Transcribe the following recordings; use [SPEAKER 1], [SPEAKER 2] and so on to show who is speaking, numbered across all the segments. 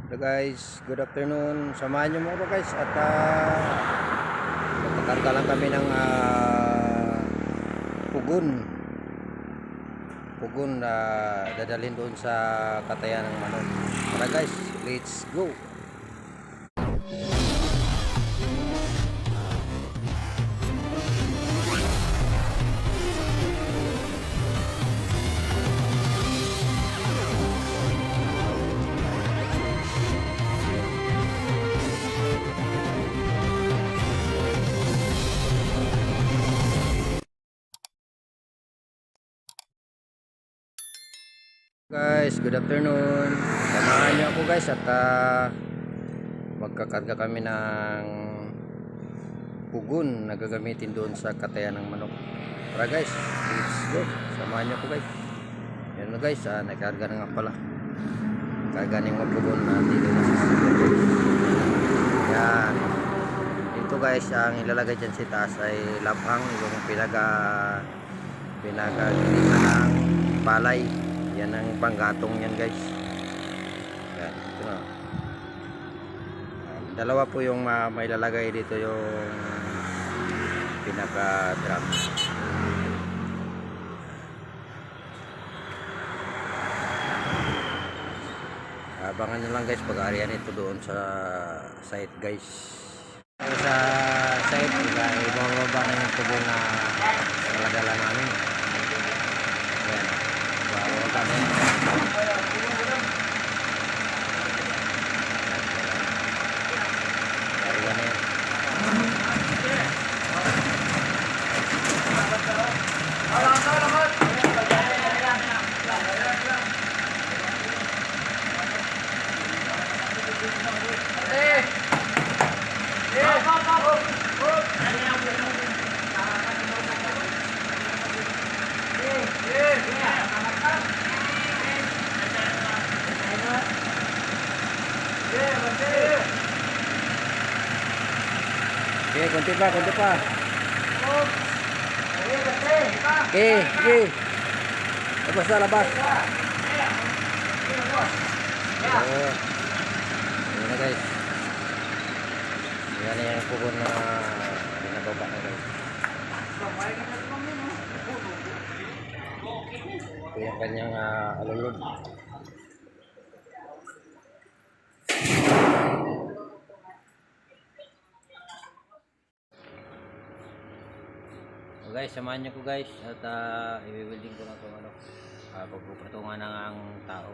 [SPEAKER 1] Hello guys, good afternoon. Samahan niyo mo ako guys at magkakarga lang kami ng pugon. Pugon na dadalhin doon sa katayan ng manok. Tara guys, let's go. Guys, good afternoon. Samahan niyo ako guys at magkakarga kami ng pugon na gagamitin doon sa katayan ng manok. Tara guys, let's go. Samahan niyo ako guys. Yan na guys, nakarga na nga pala. Karga ng mga pugon na dito na sa sasakyan. Yan. Dito guys, ang ilalagay dyan sa taas ay laphang, yung pinagagilitan ng palay. Yan ang panggatong yan guys. Yan, ito na. Dalawa po yung mailalagay dito, yung pinaka drum. Abangan nyo lang guys pag-aarian ito doon sa site guys. Sa site, ibababa na yung tubo na naladala namin. Yan. Bawa kami. Aarian na yan. Okay, konti pa. Okay. Labas na, labas. Ayan na guys. Ayan na yung pugon na binababa na guys. Ito yung kanyang alulod. So guys, samahan nyo ko guys at i-welding ko na itong pagpupatungan ng ang tao.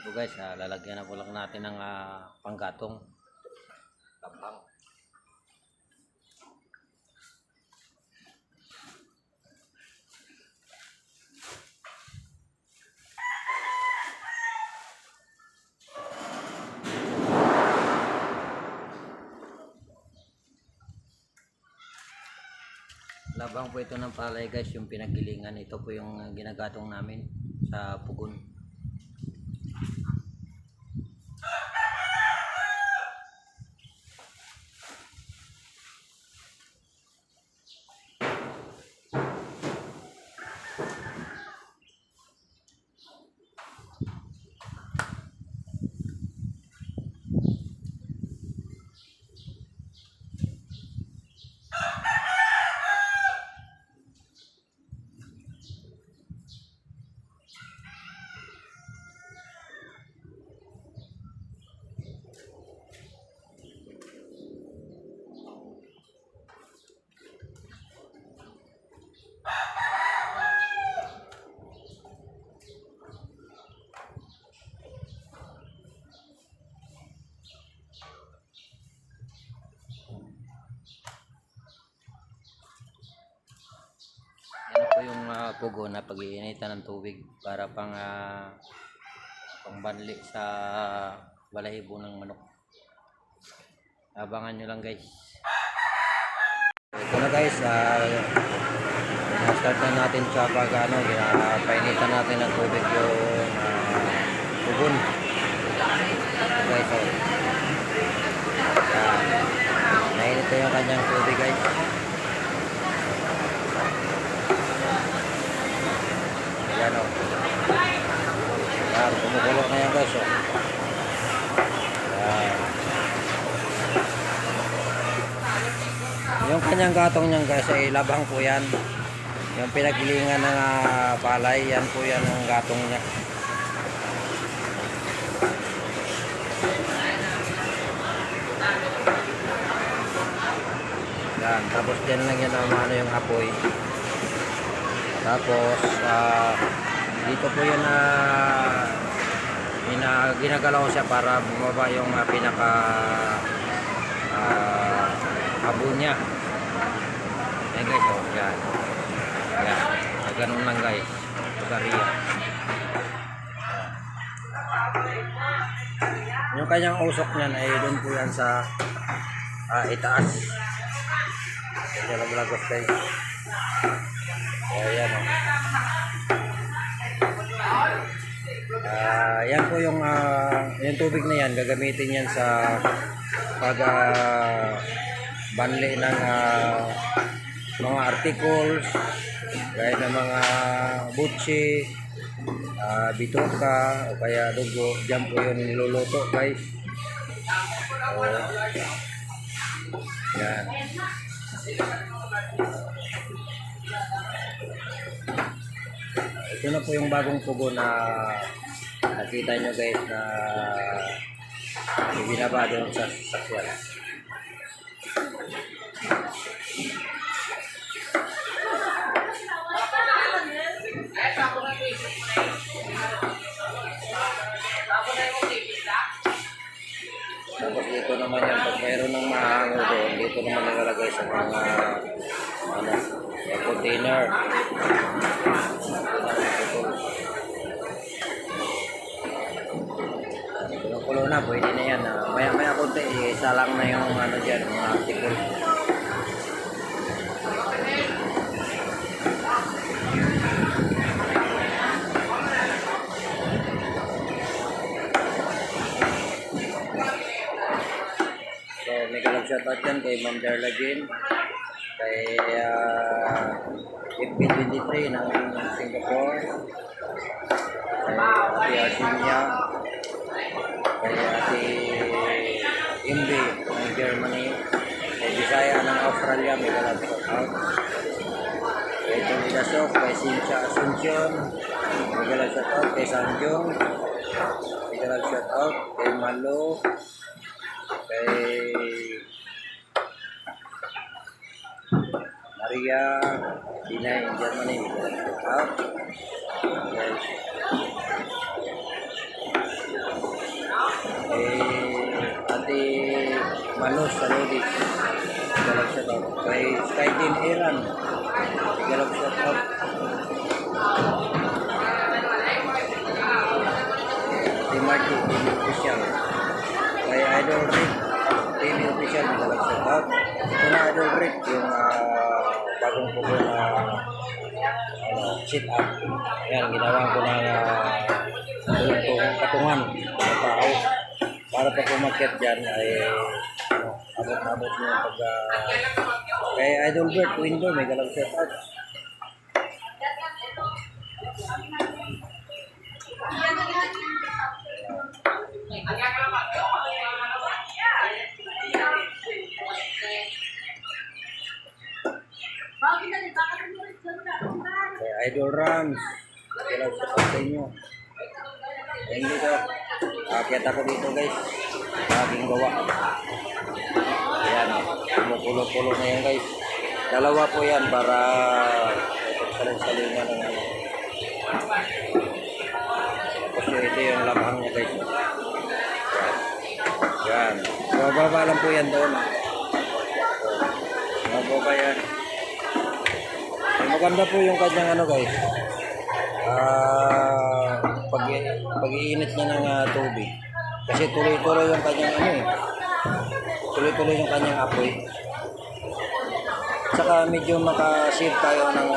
[SPEAKER 1] So guys, lalagyan na po lang natin ng panggatong labang. Labang po ito ng palay guys, yung pinaggilingan. Ito po yung ginagatong namin sa pugon. Yan po yung pugo na pag-iinitan ng tubig para pangbanli sa balahibo ng manok. Abangan nyo lang guys. Ito na guys, start na natin sa painitan natin ng tubig yung pugon. Guys, nainit yung kanyang tubig guys. Ayan o. Ayan, kumukulo na yan guys o. Ayan. Yung kanyang gatong niyan guys ay labang po yan. Yung pinaggilingan ng palay, yan po yan ang gatong niya. Yan, tapos dyan lang yan ang yung apoy. Tapos dito po yun ginagalaw siya para bumaba yung pinaka abo niya. Yan guys, oh, yan. Yan, ganun lang guys. Pagariya. Yung kanyang usok niyan ay doon po yan sa itaas. Yan lang lagos guys. Ayan o. Yan po yung tubig na yan. Gagamitin yan sa banli ng mga articles gaya ng mga butchi, bituka o kaya dugo. Diyan po yun niluluto guys. So, yan. Ito na po yung bagong pugo na nakita nyo guys na ibinaba doon sa sasakyan. Tapos dito naman yan, pag mayroon ng mahango doon, dito naman nilalagay sa mga container. Kulo na, pwede na yan. Maya konti, isa lang na yung dyan, mga article. So, may kalab-shoutout dyan kay Ma'am Darla Jean, kay FB23 ng Singapore, kay Ate Arsinia, kay Ate Imbi ng Germany, kay Bisaya ng Australia, may kalab-shoutout, kay Tony Dasok, kay Cynthia Asuncion, may kalab-shoutout, kay Sanjong, may kalab-shoutout, kay Malo, kay Maria Dinay in Germany, okay. Ate Manos Saludis, galap shout out. Kay Skydin Iran, galap shout out. Si Marty TV Official, kay Idol Rick TV Official, galap shout out. Ito na Idol Rick, yung bagong pupo na sit up. Yan, ginawa ko ng patungan ng tao para pag umakyat dyan ay abot-abot mo yung pag kay Idol Bert window may galang set out. Kay Idol Rams galang set out sa inyo. Ayun dito. Akit ako dito guys. Laging gawa. Ayan. Kumukulo-kulo na yan guys. Dalawa po yan para saling-salingan ng ano. Tapos ito yung labhang niya guys. Yan. Mababa lang po yan doon. Mababa yan. Maganda po yung kanyang ano guys. Pag-iinit niya ng tubig kasi tuloy-tuloy yung kanyang ano tuloy-tuloy yung kanyang apoy, saka medyo makasave tayo ng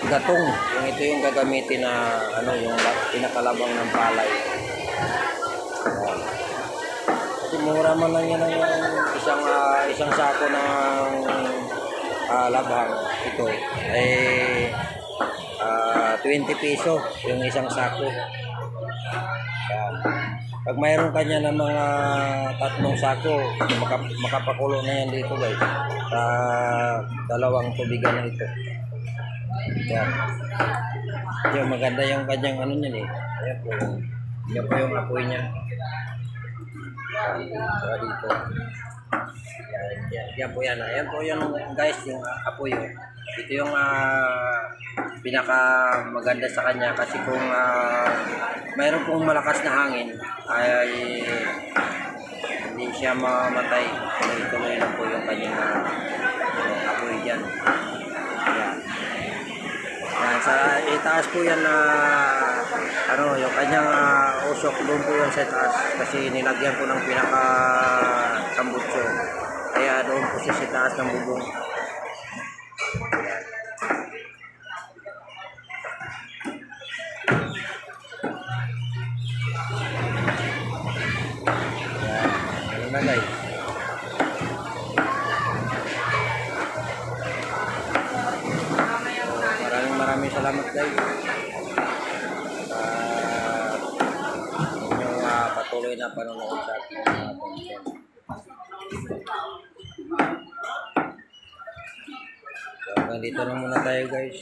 [SPEAKER 1] gatong. Yung ito yung gagamitin na ano yung pinakalabang ng palay. Kasi mura man lang yan ng isang sako ng labhang ito ay 20 piso yung isang sako. Yan. Pag mayroon kanya ng mga 3 sako, makapakulo na yan dito guys sa 2 tubigan na ito. Yan. Yan, maganda yung kanyang ano niyan eh. Yan po yung apoy niya. Yan dito. Yan po yan. Ayan po yung guys yung apoy. Ito yung pinaka maganda sa kanya kasi kung mayroon pong malakas na hangin ay hindi siya mamatay. Tuloy-tuloy lang po yung kanyang apoy dyan. Yan. Yan. Sa itaas po yan na ano, yung kanyang usok doon po yan sa itaas kasi nilagyan ko ng pinaka kambutso. Kaya doon po siya sa itaas ng bubong. Na guys. Maraming salamat guys. Inyong patuloy na panonood sa ating content. So, hanggang dito na muna tayo guys.